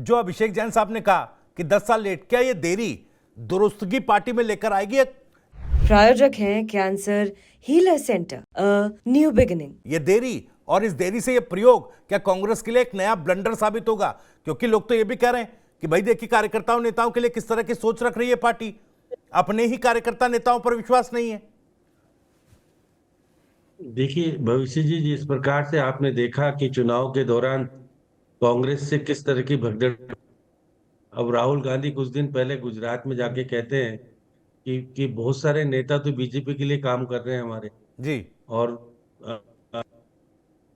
जो अभिषेक जैन साहब ने कहा कि 10 साल लेट, क्या ये देरी दुरुस्तगी पार्टी में लेकर आएगी? प्रायोजक हैं cancer healer centre, new beginning. ये देरी और इस देरी से ये प्रयोग क्या कांग्रेस के लिए एक नया ब्लंडर साबित होगा? क्योंकि लोग तो ये भी कह रहे हैं कि भाई देखिए, कार्यकर्ताओं नेताओं के लिए किस तरह की सोच रख रही है पार्टी, अपने ही कार्यकर्ता नेताओं पर विश्वास नहीं है। देखिए भविष्य जी, जिस प्रकार से आपने देखा कि चुनाव के दौरान कांग्रेस से किस तरह की भगदड़, अब राहुल गांधी कुछ दिन पहले गुजरात में जाके कहते हैं कि बहुत सारे नेता तो बीजेपी के लिए काम कर रहे हैं हमारे। जी। और अ,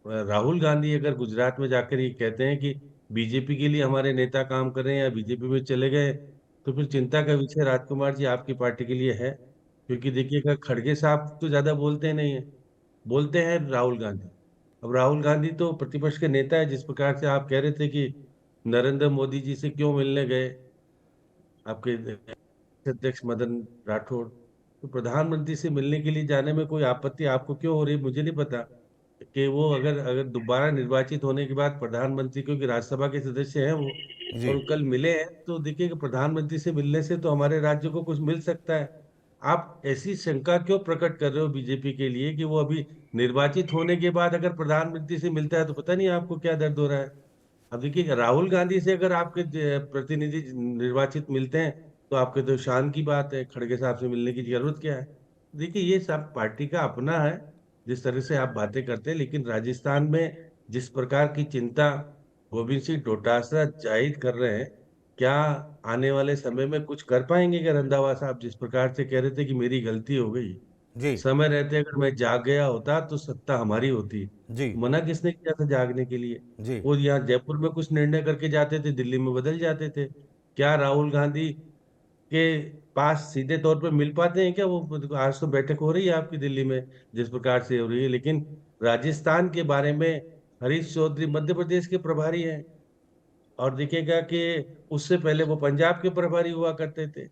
राहुल गांधी अगर गुजरात में जाकर ये कहते हैं कि बीजेपी के लिए हमारे नेता काम कर रहे हैं या बीजेपी में चले गए, तो फिर चिंता का विषय राजकुमार जी आपकी पार्टी के लिए है। क्योंकि देखिएगा, खड़गे साहब तो ज्यादा बोलते नहीं है, बोलते हैं राहुल गांधी। अब राहुल गांधी तो प्रतिपक्ष के नेता है। जिस प्रकार से आप कह रहे थे कि नरेंद्र मोदी जी से क्यों मिलने गए आपके अध्यक्ष मदन राठौड़, तो प्रधानमंत्री से मिलने के लिए जाने में कोई आपत्ति आपको क्यों हो रही है, मुझे नहीं पता। कि वो अगर अगर दोबारा निर्वाचित होने के बाद प्रधानमंत्री, क्योंकि राज्यसभा के सदस्य हैं वो, जी। और कल मिले हैं, तो देखिए कि प्रधानमंत्री से मिलने से तो हमारे राज्य को कुछ मिल सकता है। आप ऐसी शंका क्यों प्रकट कर रहे हो बीजेपी के लिए कि वो अभी निर्वाचित होने के बाद अगर प्रधानमंत्री से मिलता है तो पता नहीं आपको क्या दर्द हो रहा है। अब देखिए, राहुल गांधी से अगर आपके प्रतिनिधि निर्वाचित मिलते हैं तो आपके तो शान की बात है, खड़गे साहब से मिलने की जरूरत क्या है। देखिए, ये सब पार्टी का अपना है जिस तरह से आप बातें करते हैं, लेकिन राजस्थान में जिस प्रकार की चिंता गोविंद सिंह डोटासरा जाहिर कर रहे हैं, क्या आने वाले समय में कुछ कर पाएंगे क्या रंधावा साहब? जिस प्रकार से कह रहे थे कि मेरी गलती हो गई, जी। समय रहते अगर मैं जाग गया होता तो सत्ता हमारी होती। जी। मना किसने किया था जागने के लिए? जी। वो यहाँ जयपुर में कुछ निर्णय करके जाते थे, दिल्ली में बदल जाते थे। क्या राहुल गांधी के पास सीधे तौर पे मिल पाते हैं क्या वो? आज तो बैठक हो रही है आपकी दिल्ली में जिस प्रकार से हो रही है, लेकिन राजस्थान के बारे में हरीश चौधरी मध्य प्रदेश के प्रभारी हैं, और देखिएगा कि उससे पहले वो पंजाब के प्रभारी हुआ करते थे।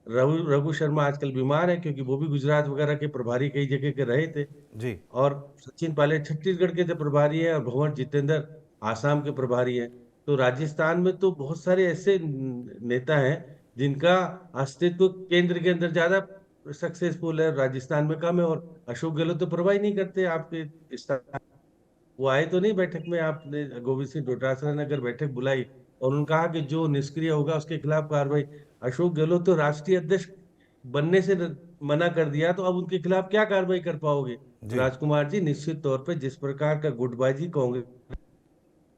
रघु रघु शर्मा आजकल बीमार है, क्योंकि वो भी गुजरात वगैरह के प्रभारी कई जगह के रहे थे। जी। और सचिन पायलट छत्तीसगढ़ के थे प्रभारी है, और भंवर जितेंद्र आसाम के प्रभारी है। तो राजस्थान में तो बहुत सारे ऐसे नेता हैं जिनका अस्तित्व केंद्र के अंदर ज्यादा सक्सेसफुल है, राजस्थान में कम है। और अशोक गहलोत तो परवाह ही नहीं करते आपके स्थान। वो आए तो नहीं बैठक में, आपने गोविंद सिंह डोटासरा ने अगर बैठक बुलाई और उन्होंने कहा कि जो निष्क्रिय होगा उसके खिलाफ कार्रवाई। अशोक गहलोत तो राष्ट्रीय अध्यक्ष बनने से मना कर दिया, तो अब उनके खिलाफ क्या कार्रवाई कर पाओगे? जी। राजकुमार जी, निश्चित तौर पे जिस प्रकार का गुटबाजी कांग्रेस,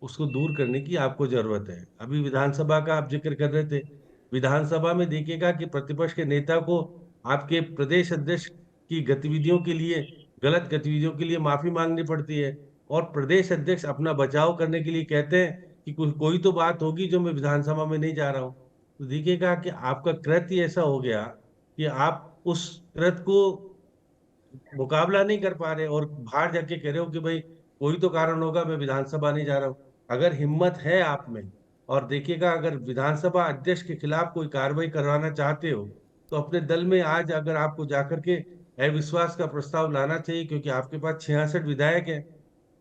उसको दूर करने की आपको जरूरत है। अभी विधानसभा का आप जिक्र कर रहे थे, विधानसभा में देखिएगा कि प्रतिपक्ष के नेता को आपके प्रदेश अध्यक्ष की गतिविधियों के लिए, गलत गतिविधियों के लिए माफी मांगनी पड़ती है, और प्रदेश अध्यक्ष अपना बचाव करने के लिए कहते हैं कि कोई तो बात होगी जो मैं विधानसभा में नहीं जा रहा हूँ। तो देखिएगा कि आपका कृत्य ही ऐसा हो गया कि आप उस कृत्य को मुकाबला नहीं कर पा रहे, और बाहर जाके कह रहे हो कि भाई कोई तो कारण होगा, मैं विधानसभा नहीं जा रहा हूँ। अगर हिम्मत है आप में, और देखिएगा, अगर विधानसभा अध्यक्ष के खिलाफ कोई कार्रवाई करवाना चाहते हो तो अपने दल में आज अगर आपको जाकर के अविश्वास का प्रस्ताव लाना चाहिए, क्योंकि आपके पास 66 विधायक हैं।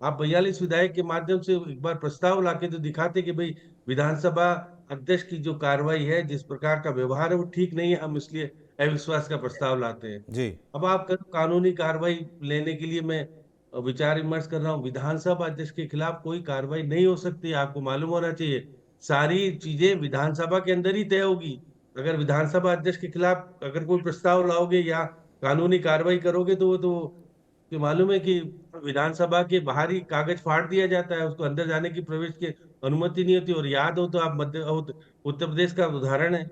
आप 42 विधायक के माध्यम से एक बार प्रस्ताव लाके तो दिखाते कि भाई विधानसभा अध्यक्ष की जो कार्रवाई है, जिस प्रकार का व्यवहार है वो ठीक नहीं है, हम इसलिए अविश्वास का प्रस्ताव लाते हैं। जी। अब आप कानूनी कार्रवाई लेने के लिए मैं विचार विमर्श कर रहा हूँ। विधानसभा अध्यक्ष के खिलाफ कोई कार्रवाई नहीं हो सकती, आपको मालूम होना चाहिए। सारी चीजें विधानसभा के अंदर ही तय होगी। अगर विधानसभा अध्यक्ष के खिलाफ अगर कोई प्रस्ताव लाओगे या कानूनी कार्रवाई करोगे तो वो तो कि मालूम है कि विधानसभा के बाहर ही कागज फाड़ दिया जाता है, उसको अंदर जाने की प्रवेश की अनुमति नहीं होती। और याद हो तो आप उत्तर प्रदेश का उदाहरण है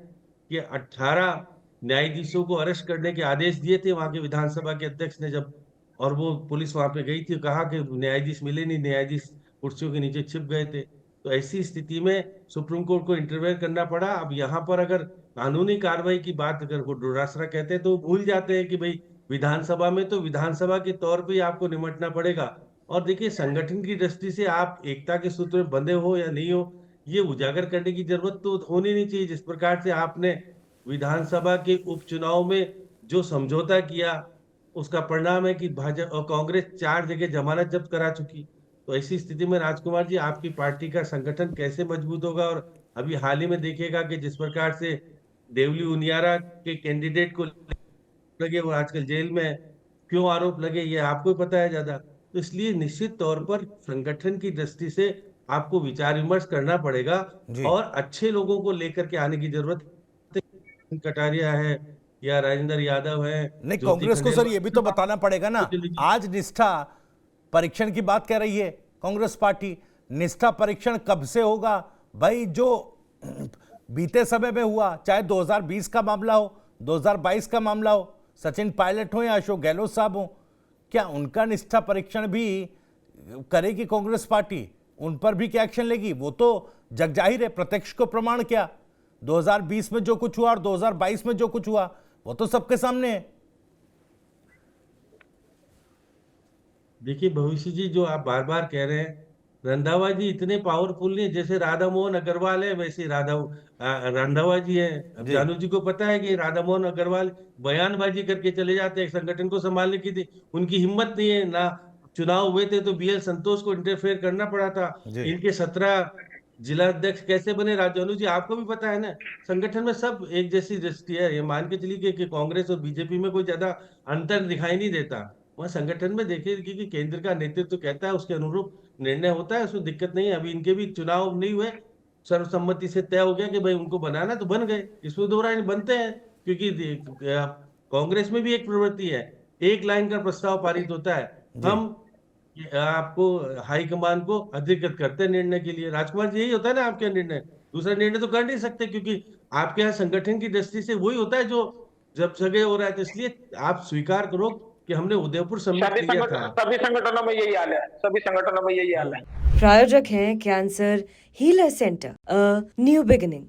कि 18 न्यायाधीशों को अरेस्ट करने के आदेश दिए थे वहां के विधानसभा के अध्यक्ष ने, जब और वो पुलिस वहां पे गई थी, कहा कि न्यायाधीश मिले नहीं, न्यायाधीश कुर्सियों के नीचे छिप गए थे। तो ऐसी स्थिति में सुप्रीम कोर्ट को इंटरवेयर करना पड़ा। अब यहाँ पर अगर कानूनी कार्रवाई की बात अगर वो डोरासरा कहते हैं तो वो भूल जाते हैं कि भाई विधानसभा में तो विधानसभा के तौर पे ही आपको निपटना पड़ेगा। और देखिए, संगठन की दृष्टि से आप एकता के सूत्र में बंधे हो या नहीं हो, ये उजागर करने की जरूरत तो होनी नहीं चाहिए। जिस प्रकार से आपने विधानसभा के उपचुनाव में जो समझौता किया, उसका परिणाम है कि भाजपा और कांग्रेस 4 जगह जमानत जब्त करा चुकी। तो ऐसी स्थिति में राजकुमार जी, आपकी पार्टी का संगठन कैसे मजबूत होगा और अभी हाल ही में देखिएगा कि जिस प्रकार से देवली उनियारा के कैंडिडेट को लगे वो आजकल जेल में है। क्यों आरोप लगे ये आपको ही पता है ज्यादा। तो इसलिए निश्चित तौर पर संगठन की दृष्टि से आपको विचार विमर्श करना पड़ेगा जी। और अच्छे लोगों को लेकर के आने की जरूरत है। कटारिया है या राजेंद्र यादव है, नहीं, ज्योति कांग्रेस को सर ये भी तो खंडेलवाल, बताना पड़ेगा ना। आज निष्ठा परीक्षण की बात कर रही है कांग्रेस पार्टी। निष्ठा परीक्षण कब से होगा भाई? जो बीते समय में हुआ, चाहे 2020 का मामला हो, 2022 का मामला हो, सचिन पायलट हो या अशोक गहलोत साहब हो, क्या उनका निष्ठा परीक्षण भी करेगी कांग्रेस पार्टी? उन पर भी क्या एक्शन लेगी? वो तो जग जाहिर है, प्रत्यक्ष को प्रमाण क्या, 2020 में जो कुछ हुआ और 2022 में जो कुछ हुआ वो तो सबके सामने है। देखिए भविष्य जी, जो आप बार बार कह रहे हैं, रंधावा जी इतने पावरफुल नहीं, जैसे राधा मोहन अग्रवाल है वैसे रंधावा जी हैं। अब जी जानू जी को पता है कि राधा मोहन अग्रवाल बयानबाजी करके चले जाते हैं, संगठन को संभालने की थी उनकी हिम्मत नहीं है ना। चुनाव हुए थे तो बीएल संतोष को इंटरफेयर करना पड़ा था। जी इनके 17 जिला अध्यक्ष कैसे बने राजू जी, आपको भी पता है ना। संगठन में सब एक जैसी दृष्टि है, ये मान के चलिए कि कांग्रेस और बीजेपी में कोई ज्यादा अंतर दिखाई नहीं देता। वहाँ संगठन में देखिए कि केंद्र का नेतृत्व कहता है उसके अनुरूप निर्णय होता है, उसमें दिक्कत नहीं है। अभी इनके भी चुनाव नहीं हुए, सर्वसम्मति से तय हो गया कि भाई उनको बनाना तो बन गए, इसमें दो राय बनते हैं। क्योंकि कांग्रेस में भी एक प्रवृत्ति है, एक लाइन का प्रस्ताव पारित होता है, जी। हम आपको हाईकमान को अधिकृत करते हैं निर्णय के लिए। राजकुमार जी, यही होता है ना आपके निर्णय, दूसरा निर्णय तो कर नहीं सकते, क्योंकि आपके यहाँ संगठन की दृष्टि से वही होता है जो जब जगह हो रहा है। तो इसलिए आप स्वीकार करो कि हमने उदयपुर सबमिट किया था। सभी संगठनों में यही हाल है, सभी संगठनों में यही हाल है। प्रायोजक हैं cancer healer centre, a new beginning.